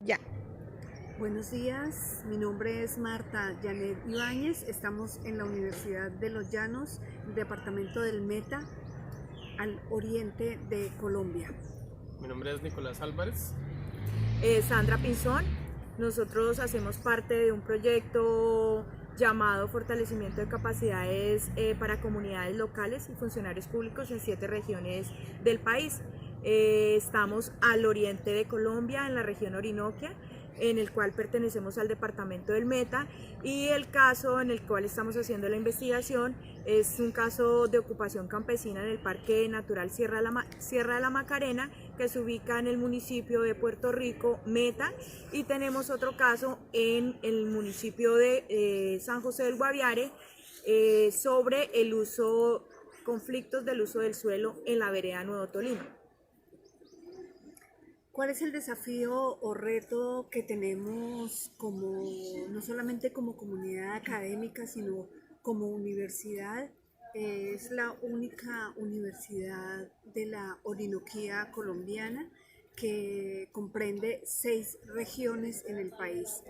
Ya. Buenos días, mi nombre es Marta Janet Ibáñez, estamos en la Universidad de Los Llanos, departamento del Meta, al oriente de Colombia. Mi nombre es Nicolás Álvarez. Sandra Pinzón. Nosotros hacemos parte de un proyecto llamado Fortalecimiento de Capacidades para Comunidades Locales y Funcionarios Públicos en 7 regiones del país. Estamos al oriente de Colombia, en la región Orinoquia, en el cual pertenecemos al departamento del Meta, y el caso en el cual estamos haciendo la investigación es un caso de ocupación campesina en el Parque Natural Sierra de la Macarena, que se ubica en el municipio de Puerto Rico, Meta, y tenemos otro caso en el municipio de San José del Guaviare sobre conflictos del uso del suelo en la vereda Nuevo Tolima. ¿Cuál es el desafío o reto que tenemos no solamente como comunidad académica, sino como universidad? Es la única universidad de la Orinoquía colombiana que comprende 6 regiones en el país.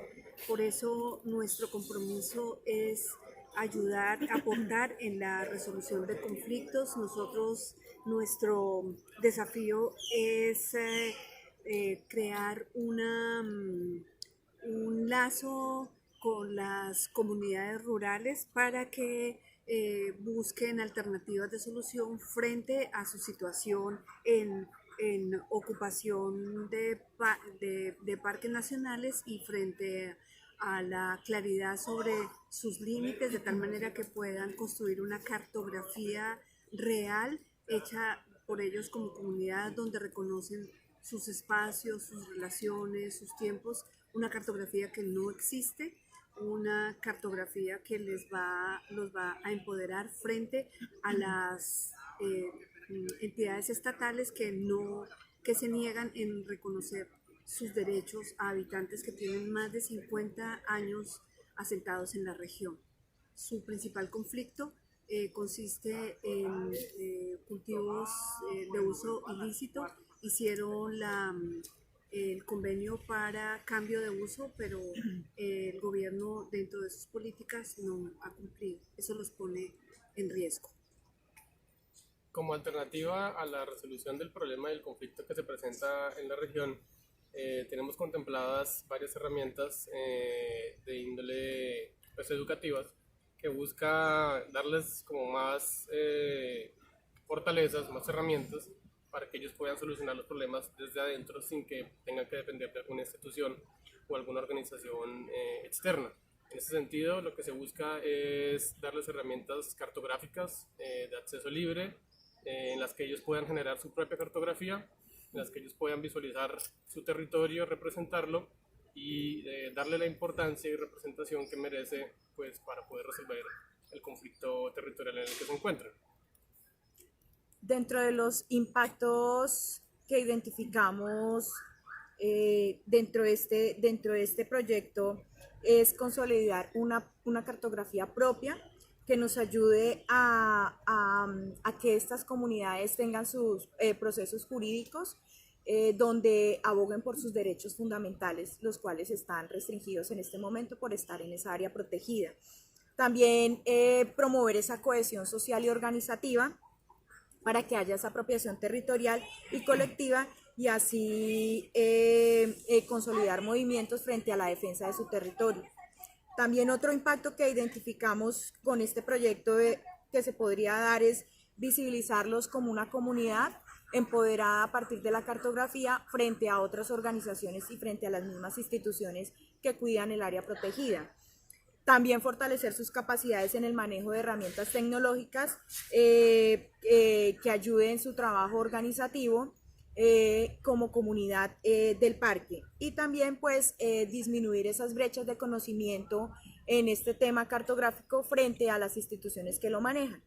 Por eso nuestro compromiso es ayudar, aportar en la resolución de conflictos. Nuestro desafío es crear un lazo con las comunidades rurales para que busquen alternativas de solución frente a su situación en ocupación de parques nacionales y frente a la claridad sobre sus límites, de tal manera que puedan construir una cartografía real hecha por ellos como comunidad, donde reconocen sus espacios, sus relaciones, sus tiempos, una cartografía que no existe, una cartografía que los va a empoderar frente a las entidades estatales que se niegan en reconocer sus derechos a habitantes que tienen más de 50 años asentados en la región. Su principal conflicto consiste en cultivos de uso ilícito. Hicieron el convenio para cambio de uso, pero el gobierno dentro de sus políticas no ha cumplido. Eso los pone en riesgo. Como alternativa a la resolución del problema del conflicto que se presenta en la región, tenemos contempladas varias herramientas de índole educativas que busca darles como más fortalezas, más herramientas para que ellos puedan solucionar los problemas desde adentro sin que tengan que depender de alguna institución o alguna organización externa. En ese sentido, lo que se busca es darles herramientas cartográficas de acceso libre, en las que ellos puedan generar su propia cartografía, en las que ellos puedan visualizar su territorio, representarlo y darle la importancia y representación que merece, pues, para poder resolver el conflicto territorial en el que se encuentran. Dentro de los impactos que identificamos dentro de este proyecto es consolidar una cartografía propia que nos ayude a que estas comunidades tengan sus procesos jurídicos donde aboguen por sus derechos fundamentales, los cuales están restringidos en este momento por estar en esa área protegida. También promover esa cohesión social y organizativa para que haya esa apropiación territorial y colectiva y así consolidar movimientos frente a la defensa de su territorio. También otro impacto que identificamos con este proyecto que se podría dar es visibilizarlos como una comunidad empoderada a partir de la cartografía frente a otras organizaciones y frente a las mismas instituciones que cuidan el área protegida. También fortalecer sus capacidades en el manejo de herramientas tecnológicas que ayuden en su trabajo organizativo como comunidad del parque, y también pues disminuir esas brechas de conocimiento en este tema cartográfico frente a las instituciones que lo manejan.